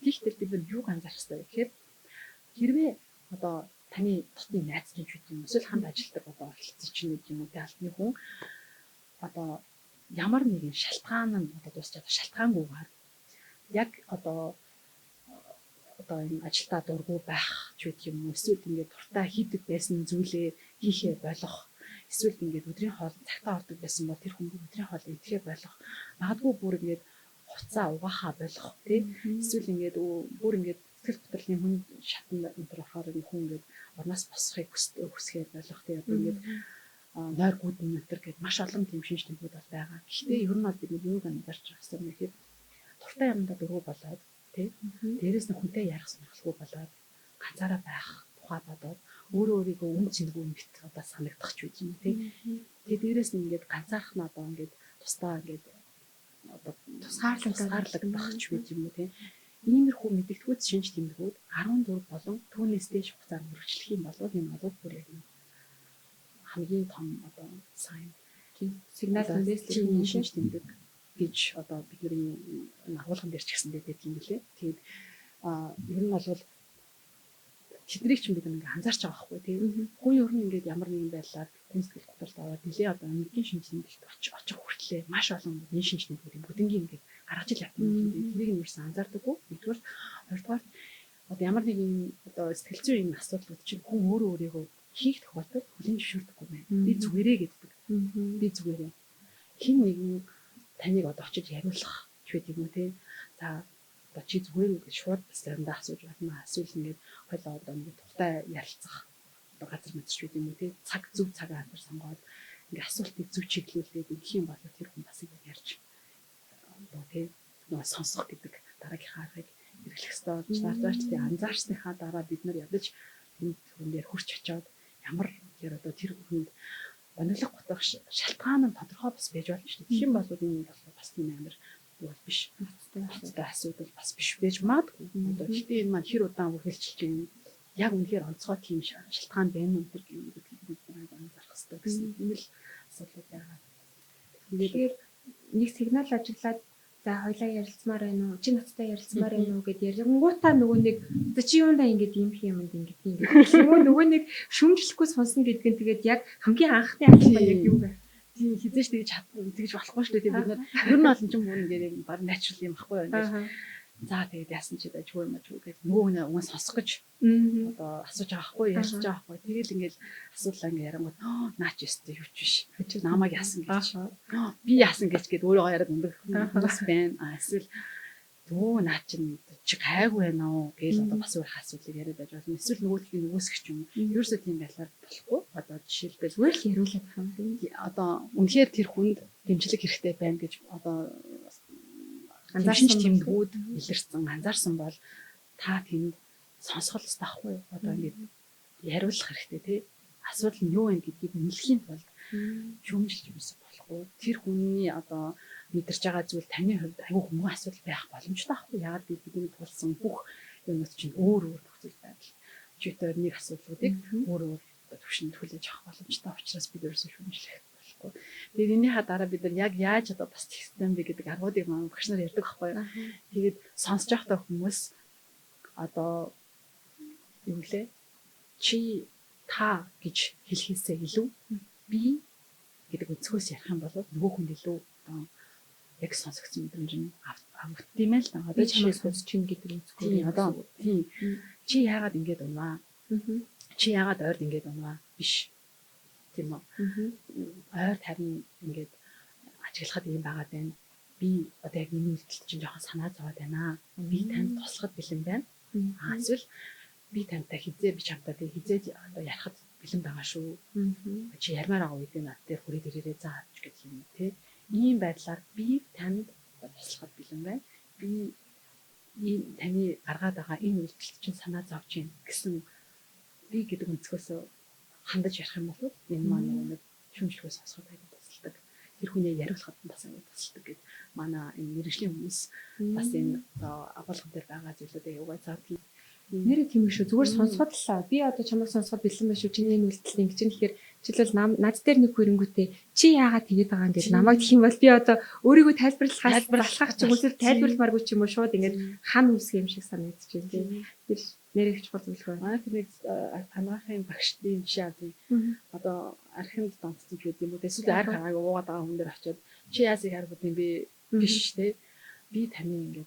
Тиймээс бид нар юуг анзаарах хэрэгтэй вэ гэхээр хэрвээ одоо таны дотны найз чинь гэдэг юм эсвэл хамт ажилладаг одоо оролцсон чинь нэг юм уу тэ алтны хүн одоо ямар нэгэн шалтгаан нь одоо дуусчаад шалтгаангүйгээр яг одоо энэ ажилдаа дургүй байх ч гэдэг юм уу эсвэл ингээд дуртай хийдэг байсан зүйлээ хийхээ болох эсвэл ингээд өдрийн хоолнд цагтаа ордог байсан бол тэр хүн өдрийн хоолыг идэхээ болох магадгүй бүр ингээд хуцаа угаахаа болох тий эсвэл ингээд бүр ингээд сэтгэл готрлын хүн шатнд өнтер орохоор нэг хүн ингээд орноос босхыг хүсгээд болох тий одоо ингээд нойр гүдэн өнтер гэд маш олон тийм шинж тэмдгүүд бол байгаа. Гэхдээ ер нь бол бид юуг анзаарч байгаа юм бэ гэхээр дуртай юмдаа дургүй болоод тий дээрээс нь хүнтэй ярих сонирхолгүй болоод ганцаараа байх тухай бодоод өөрийгөө үн цэнгүй юм бит одоо санагдах ч үгүй юм тий. Тэгээ дээрээс нь ингээд ганцаархнаа одоо ингээд тусдаа ингээд одоо тусгаарлагдах ч үгүй юм уу тий. Иймэрхүү мэдэгдэхүйц шинж тэмдгүүд 14 болон түүнээс дээш хугацаар үргэлжлэх юм бол энэ бол бүр яг хамгийн том одоо сайн сигнал мессежийн шинж тэмдэг гэж одоо бидний агуулган дээр ч гэсэн байдаг юм билээ. Тэгээд ер нь бол тэднийг ч бид ингээ анзаарч байгаа байхгүй тийм. Хүн ер нь ингээд ямар нэгэн байдлаар хүн сэтгэл хөдлөлт аваад нэлээ одоо нэгэн шинж тэмдэгт очих хүртлээр маш олон энэ шинж тэмдгүүд бүгднийг ингээд гаргаж ил явдаг юм тийм. Тэрийг нь юусэн анзаардаггүй. Нэгдүгээр хоёрдугаар одоо ямар нэгэн одоо сэтгэл зүйн юм асуудлууд чинь хүн өөрөө өөрийгөө хийх тохиолдолд хүлээн зөвшөөрдөггүй байна. Би зүгээрээ гэдэг. Би зүгээрээ. Хин нэгэн таныг одоо очиж яриулах ч гэдэг юм уу тийм. За одоо чи зүгээр үү гэж шууд заримдаа асууж байна. Эсвэл ингээд хойлоо одоо ингээд тухтай ярилцах одоо газар мэдчих үү юм уу тий цаг зөв цагаа хандаж сонгоод ингээд асуултыг зөв чиглүүлээд өгөх юм бол тэр хүн бас ингээд ярьж одоо тий нөгөө сонсох гэдэг дараагийнхаа аргыг хэрэглэх хэрэгтэй болж наадаач тий анзаарсныхаа дараа бид нар ядаж энэ хүн дээр хурч очиод ямар тэр одоо тэр хүнд онолог готох шалтгаан нь тодорхой бас байж болно шүү дээ. Тэгэх юм бол энэ бол бас тийм амар бол биш. Ноцтой асуудал бас биш байж магадгүй. Одоо гэхдээ энэ маань хэр удаан үргэлжилж байна. Яг үнэхээр онцгой тийм шалтгаан байна уу гэдэг бид анзаарах хэрэгтэй гэсэн юм л асуудал байгаа. Тэгэхээр нэг сигнал ажиглаад за хоёлаа ярилцмаар байна уу? Чи надтай ярилцмаар байна уу гэд ярингуудаа нөгөө нэг за чи юундаа ингэж юм юмд ингэж нөгөө нэг шүмжлэхгүй сонсно гэдэг нь тэгээд яг хамгийн анхны албан яг юу вэ? Тийм хизээш тэгж болохгүй шүү дээ. Бид нар ер нь бол юм чинь мөн ингээд баг natural юм баггүй юу. За тэгээд яасан чи дэж хөө мэж үгээд нөгөө нэг сонсох гэж одоо асууж байгаа байхгүй ярьж байгаа байхгүй. Тэгэл ингээд асуудлаа ингээд ярангууд наа чи өстэй юу ч биш. Намайг яасан гэж. Би яасан гэж гээд өөрөө яриад өндөг хүмүүс байна. Эсвэл дөө наа чи гайгүй байна уу гээл одоо бас өөр асуудлыг яриад байж болно. Эсвэл нөгөөдхийн нөгөөсгч юм. Ерөөсөө тийм байдлаар болохгүй. Одоо жишээлбэл зүгээр л яриулаад байгаа юм. Одоо үнэхээр тэр хүнд дэмжлэг хэрэгтэй байна гэж одоо анзаарсан тэмдгүүд илэрсэн анзаарсан бол та тэнд сонсгол өстэй ахгүй одоо ингээд яриулах хэрэгтэй тий асуудал нь юу вэ гэдгийг нэлхийн тулд шүүмжилж юмсан болохгүй тэр хүний одоо мэдэрч байгаа зүйл таны хувьд аюу хүмүүн асуудал байх боломжтой ахгүй яагаад би бидний тулсан бүх юмуд чинь өөр нөхцөл байдал чигээр нэг асуудлуудыг өөр төвшөнд хүлээж авах боломжтой учраас бид ерөөсөө шүүмжлэх болохгүй. Тэгээд энийхээ дараа бид нар яг яаж одоо бас систем бэ гэдэг аргуудыг маань багш нар ярьдаг байхгүй юу. Тэгээд сонсож байхдаа хүмүүс одоо юу лээ чи та гэж хэлхээсээ илүү би гэдэг өнцгөөс ярих юм бол нөгөө хүн илүү одоо яг сонсогдсон мэдрэмж нь авдсан юм л да. Одоо жишээлбэл чин гэдэг өнцгөө одоо тийм чи яагаад ингэж унаа? Чи яагаад ойрд ингэж унаа? Биш. Тийм үү? Ойр харин ингэж ажиглахад юм байгаа байна. Би одоо яг миний үйлдэл чинь жоохон санаа зовоод байна. Би танд туслахад бэлэн байна. Эсвэл би тантай хизээ би чамтай хизээ одоо ярихад бэлэн байгаа шүү. Чи ярмаар байгаа үед над дээр хүрээд ирээрээ заа гэж юм тий. Ийм байдлаар би танд туслахад бэлэн байна. Би таны гаргаад байгаа энэ үйлдэлт чинь санаа зовж байна гэсэн би гэдэг өнцгөөс хандаж ярих юм бол энэ маань нэг шүмжлэхээс сонсоход аягүй тусалдаг. Тэр хүнээ яриулахад бас аягүй тусалдаг гэд манай энэ мэргэжлийн хүмүүс бас энэ агуулган дээр байгаа зүйлүүдээ угаасаа нэрээ тийм шүү зүгээр сонсоход л би одоо чамайг сонсоход бэлэн байна шүү чиний энэ үйлдэл ингэ чинь тэгэхээр жишээлбэл над дээр нэг хөрөнгөтэй чи яагаад тэгээд байгаа юм гэж намайг гэх юм бол би одоо өөрийгөө тайлбарлахаас балхах ч юм уу тайлбарламааргүй ч юм уу шууд ингэ хан үсэх юм шиг санагдаж байна тийм тэр нэрэгч бол зүйл байна. Манай тэр нэг анаахын багшдын жишээ авъя. Одоо архинд донцсон ч гэдэг юм уу эсвэл арх хараагаа уугаад байгаа хүн дээр очиод чи яасыг харах юм бэ биш те би таны ингэ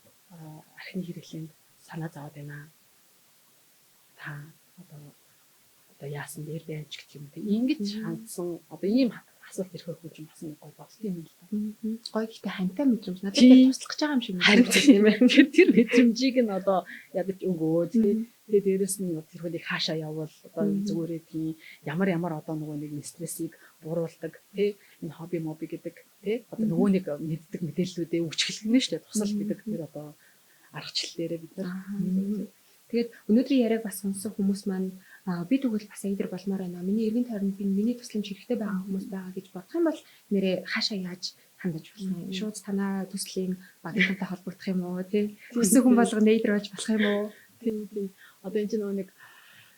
архины хэрэглээнд санаа зовоод байна. Та одоо яасан дээр байж гэх юм те ингэж хандсан одоо ийм асуулт ирэх хүн чинь бас нэг гой болт юм л да. Гой гэхдээ хантай мэдрэмж надад дээр туслах гэж байгаа юм шиг харагдсан юм байна. Тэр мэдрэмжийг нь одоо ядаж өгөөд тэгээ дээрэс нь тэр хүнийг хаашаа явуул одоо зүгээрээ тийм ямар одоо нөгөө нэг стрессийг бууруулдаг тий энэ хобби моби гэдэг тий одоо нөгөө нэг мэддэг мэдээллүүдээ өгч хэлгэнэ шүү дээ. Тусал гэдэг тэр одоо аргачлал дээрээ бид нар тэгээд өнөөдрийн яриаг бас сонссон хүмүүс маань би тэгвэл бас эдэр болмоор байна. Миний эргэн тойронд миний тусламж хэрэгтэй байгаа хүмүүс байгаа гэж бодох юм бол нэрээ хаашаа яаж хандаж болох юм. Шууд танаа төслийн багийнхантай холбогдох юм уу тий. Хүссэн хүн болго нейдер болж болох юм уу? Тийм. Одоо энэ чинь нэг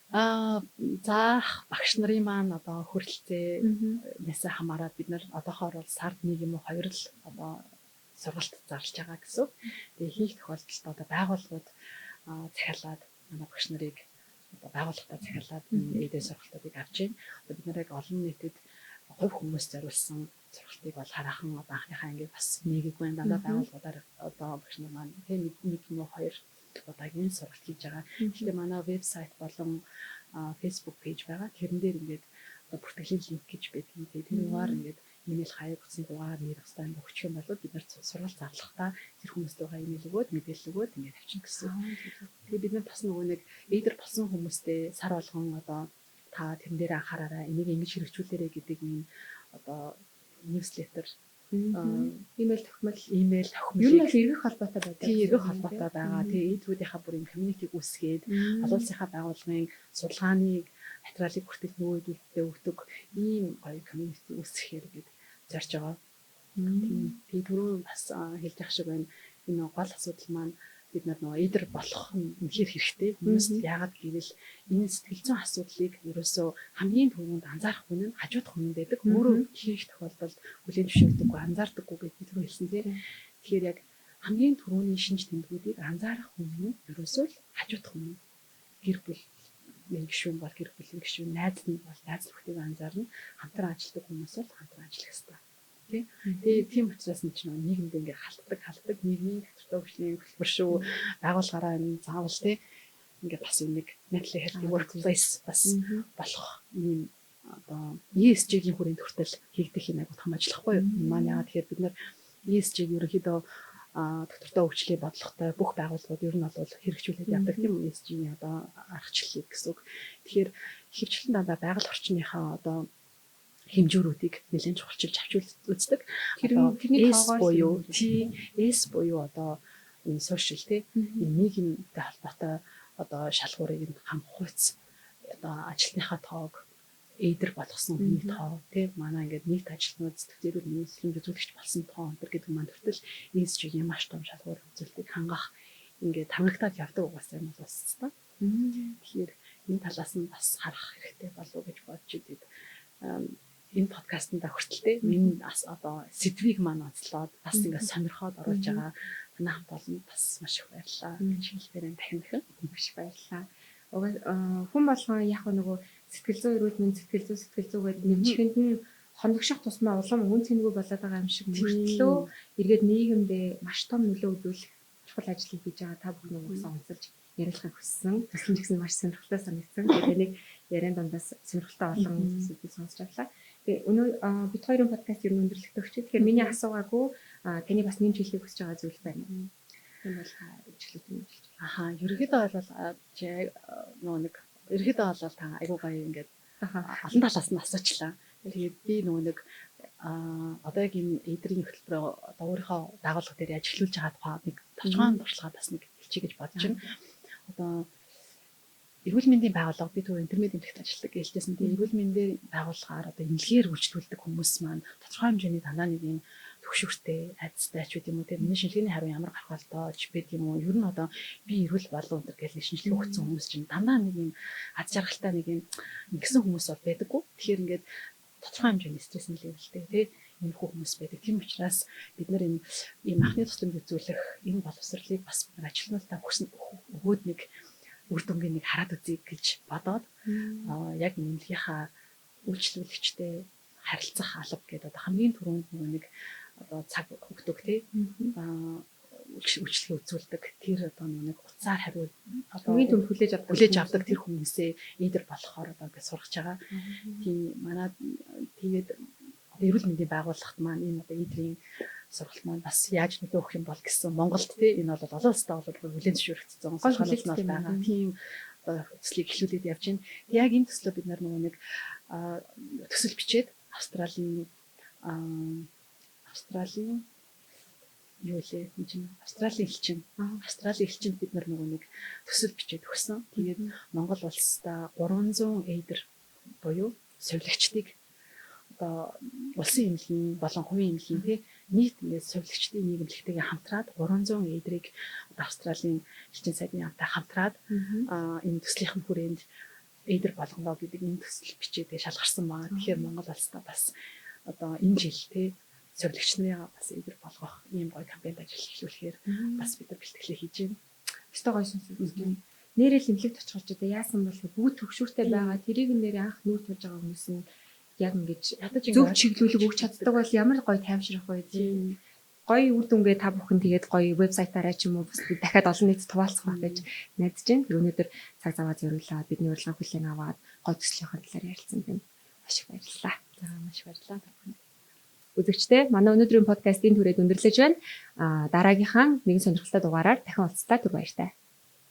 Заах багш нарын маань одоо хүрэлцээнээс хамаарат бид нар одоохоор бол сард нэг юм уу хоёр л одоо сургалт зарлж байгаа гэсэн. Тэгээ хийх тохиолдолд одоо байгууллагууд захиалаад манай багш нарыг одоо байгууллагатаа захиалаад эдээ сургалтуудыг авч байна. Одоо бид нарыг олон нийтэд хувь хүмүүс зориулсан сургалтыг бол хараахан одоо анхныхаа ингээд бас нийгэггүй дандаа байгууллагуудаар одоо багш нар маань нэг юм уу хоёр удаагийн сургалт хийж байгаа. Тэгэхээр манай вебсайт болон Facebook пэйж байгаа. Тэрэн дээр ингээд одоо бүртгэлийн линк гэж байдаг. Тэр дугаар ингээд имэйл хаяг утасны дугаар нэр хэвээр ингээд өгчих юм бол бид нар сургалт зарлахдаа тэр хүмүүст байгаа имэйл өгөөд мэдээлэл өгөөд ингээд авчин гэсэн. Тэгээ бид нар бас нөгөө нэг эйдэр болсон хүмүүстээ сар болгон одоо та тэрэн дээр анхаараарай. Энийг ингэж хэрэгжүүлээрэй гэдэг юм одоо ньюслетер имэйл тохимол ер нь эргэх холбоотой байдаг. Тийм эргэх холбоотой байгаа. Тэгээ эйдрүүдийнхаа бүр юм community-г үүсгээд олон улсынхаа байгууллагын судалгааны материалыг хүртэл нөгөөдөлтөд өгдөг ийм гоё community үүсгэхээр гээд зорж байгаа. Тийм түрүү бас хэлж явах шиг байна. Энэ гол асуудал маань бид нар нөгөө эйдэр болох нь үнэхээр хэрэгтэй. Хүмүүст яагаад гэвэл энэ сэтгэл зүйн асуудлыг ерөөсөө хамгийн түрүүнд анзаарах хүн нь хажуудах хүн байдаг. Өөрөө хийх тохиолдолд хүлээн зөвшөөрдөггүй, анзаардаггүй гэж бид түрүү хэлсэн тийм. Тэгэхээр яг хамгийн түрүүний шинж тэмдгүүдийг анзаарах хүн нь ерөөсөө л хажуудах хүн. Гэр бүл гишүүн бол гэр бүлийн гишүүн, найз нь бол найз нөхдөйг анзаарна. Хамтран ажилладаг хүмүүс бол хамтран ажиллах хэрэгтэй. Тэгээ тийм учраас нь ч нийгэмд ингээ халтдаг нийгмийн хөтөлбөр хөгжлийн хөтөлбөр шүү. Байгууллагаараа энэ заавал тий ингээ бас нэг mental health workplace бас болох ийм одоо ESG-ийн хүрээнд хүртэл хийгдэх юм агуу том ажиллахгүй юу? Маань яагаад тэгэхээр бид нар ESG-г ерөнхийдөө доктортой хөгжлийн бодлоготой бүх байгууллагууд ер нь бол хэрэгжүүлээд явдаг тийм ESG-ийн одоо аргачлалыг гэсэн үг. Тэгэхээр хөвчлэн дандаа байгаль орчныхаа одоо хэмжүүрүүдийг нэлээд чухалчилж авч үздэг. Тэрний тоогоор S буюу одоо энэ сошиал тий энэ нийгэмтэй холбоотой одоо шалгуурыг хамх хууц одоо ажилтныхаа тоог эйдэр болгосон хүний тоо тий манай ингээд нийт ажилтнууд сэтгэл зүйн нийслэлийн үзүүлэгч болсон тоо өнтер гэдэг маань хүртэл ESG-ийн маш том шалгуур үзүүлэлтийг хангах ингээд хамрагдаад явдаг угаасаа юм бол бас та. Тэгэхээр энэ талаас нь бас харах хэрэгтэй болов уу гэж бодож идэв. Энэ подкастнда хүртэлтэй энэ одоо сэдвийг маань онцлоод бас ингээд сонирхоод оруулж байгаа танай хамт олон бас маш их баярлалаа гэж хэлбэрэн дахин маш баярлалаа. Хүн болгон яг нөгөө сэтгэл зүйн эрүүл мэнд сэтгэл зүй гэдэг нэмжихэнд нь хоногших тусмаа улам үн цэнэгүй болоод байгаа юм шиг мөртлөө эргээд нийгэмдээ маш том нөлөө үзүүлэх чухал ажлыг хийж байгаа та бүхэн угаасаа онцолж ярилцахыг хүссэн. Тэсэлж гисэн маш сонирхолтой санагдсан. Тэгээд нэг яриан дундаас сонирхолтой олон зүйлсүүдийг сонсч авлаа. Тэгээ өнөө бид хоёрын подкаст ер нь өндөрлөгтэй өгч. Тэгэхээр миний асуугаагүй таны бас нэмж хэлхийг хүсэж байгаа зүйл байна. Энэ бол ижлүүд юм болж. Ерөнхийдөө бол нөгөө нэг ерөнхийдөө бол та айгуу гоё ингээд олон талаас нь асуучлаа. Тэгээд би нөгөө нэг одоо яг энэ эйдрийн хөтөлбөрөөр одоо өөрийнхөө байгууллага дээр ажиллаж байгаа тухай нэг товчхон туршлагаа бас нэг хэлчихье гэж бодож байна. Одоо эрүүл мэндийн байгууллага би түр интернет эмнэлэгт ажилладаг гэлжсэн. Тэгээ эрүүл мэндийн байгууллагаар одоо эмнэлгээр үйлчлүүлдэг хүмүүс маань тодорхой хэмжээний дандаа нэг юм төгшөртэй, айдастай ч үт юм уу тийм миний шинжилгээний хариу ямар гарах болдооч бид юм уу ер нь одоо би эрүүл болов өнтер гэж шинжилгээ өгсөн хүмүүс чинь дандаа нэг юм аз жаргалтай нэг юм ингэсэн хүмүүс бол байдаггүй. Тэгэхээр ингээд тодорхой хэмжээний стресс нөлөөлөлтэй тийм энэ хүмүүс байдаг. Тийм учраас бид нар энэ анхны тусламж үзүүлэх энэ боловсролыг бас ажилтнуудаа өгөөд нэг үр дүнгийн нэг хараад үзье гэж бодоод яг нэмлэгийнхаа үйлчлүүлэгчтэй харилцах алба гэдэг одоо хамгийн түрүүнд нэг одоо цаг өгдөг тий үйлчлэгээ үзүүлдэг тэр одоо нэг уцаар хариу одоо хүлээж авдаг тэр хүмүүсээ эйдэр болохоор одоо ингэ сургаж байгаа. Тийм манай тэгээд эрүүл мэндийн байгууллагт маань энэ одоо эйдрийн сургалт маань бас яаж нөлөө өгөх юм бол гэсэн Монголд тий энэ бол олон улстай бол хүлээн зөвшөөрөгдсөн сургалт нь байгаа. Тийм төслийг эхлүүлээд явж байна. Яг энэ төслөө бид нар нөгөө нэг төсөл бичээд Австралийн юу лээ Австралийн элчинд бид нар нөгөө нэг төсөл бичээд өгсөн. Тэгээд Монгол улстай 300 эйдэр буюу сувилагчдыг одоо улсын эмнэлгийн болон хувийн эмнэлгийн тий нийт ингээд сувилагчдын нийгэмлэгтэйгээ хамтраад 300 эйдрийг Австралийн элчин сайдын хамтаа хамтраад энэ төслийнхэн хүрээнд эдэр болгоно гэдэг энэ төсөл бичээдээ шалгарсан байна. Тэгэхээр Монгол улстай бас одоо энэ жил тий зөвлөгч нарыг бас эдэр болгох ийм гоё кампанид ажил эхлүүлэхээр бас бид нар бэлтгэлээ хийж байна. Өстой гоё сонсогдсон. Нэрэл имлэгт очиход одоо яасан бол бүгд төгшүүртэй байгаа. Тэрийг нэрээ анх нүүр тулж байгаа хүмүүс нь яг ингэж зөв чиглүүлэг өгч чаддаг бол ямар гоё тайвшрах вэ тийм. Гоё үр дүнгээ та бүхэн тэгээд гоё вебсайтаараа ч юм уу бас дахиад олон нийтэд хуваалцах байх гэж найдаж байна. Тэр өнөөдөр цаг зав зориулаад бидний урилгыг хүлээн аваад гоё төслийнхаа талаар ярилцсан байна. Маш их баярлалаа. За маш баярлалаа та бүхэнд. Үзэгчдээ манай өнөөдрийн подкастын түрээд өндөрлөж байна. Дараагийнхаа нэгэн сонирхолтой дугаараар дахин уулзлаа. Түр баяртай.